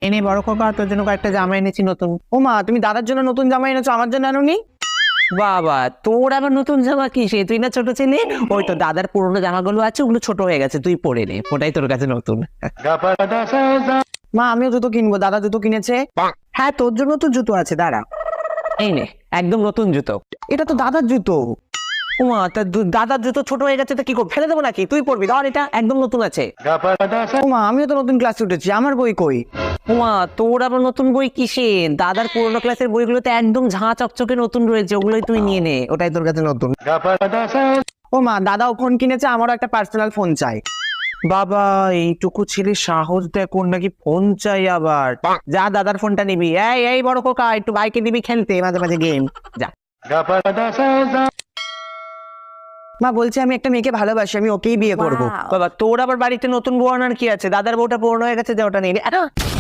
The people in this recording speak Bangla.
এনে বড় খোকা, তোর জন্য কয়েকটা জামা এনেছি নতুন। ও মা, তুমি দাদার জন্য নতুন জামা এনেছো, আমার জন্য আনোনি? বাবা, তোর আবার নতুন জামা কি? সে তুই না ছোট ছেলে। ওই তো দাদার পুরোনো জামাগুলো আছে, ওগুলো ছোট হয়ে গেছে, তুই পরে নে, ওটাই তোর কাছে নতুন। মা, আমিও জুতো কিনবো, দাদা জুতো কিনেছে। হ্যাঁ, তোর জন্য তো জুতো আছে, দাঁড়া। এই নে, একদম নতুন জুতো। এটা তো দাদার জুতো। ওমা, তা দাদার জুতো ছোট হয়ে গেছে, তা কি করবো, ফেলে দেবো নাকি? তুই পরবি, ধর, এটা একদম নতুন আছে। ওমা, আমিও তো নতুন ক্লাসে উঠেছি, আমার বই কই? ওমা, তোর আবার নতুন বই কিসে? দাদার পুরোনো ক্লাসের বইগুলোতে একদম ঝাঁ চকচকে নতুন রয়েছে, ওগুলোই তুই নিয়ে নে, ওটাই তোর কাছে নতুন। ওমা, দাদাও ফোন কিনেছে, আমারও একটা পার্সোনাল ফোন চাই। বাবা, এইটুকু ছেলে সাহস দেখ, ওর নাকি ফোন চাই আবার। যা, দাদার ফোনটা নিবি। এই এই বড় খোকা, একটু বাইকে নিবি খেলতে, মাঝে মাঝে গেম। যা। মা, বলছি আমি একটা মেয়েকে ভালোবাসি, আমি ওকেই বিয়ে করবো। বাবা, তোর আবার বাড়িতে নতুন বউ আনার কি আছে? দাদার বউটা পুরনো হয়ে গেছে, যে ওটা নিয়ে নে।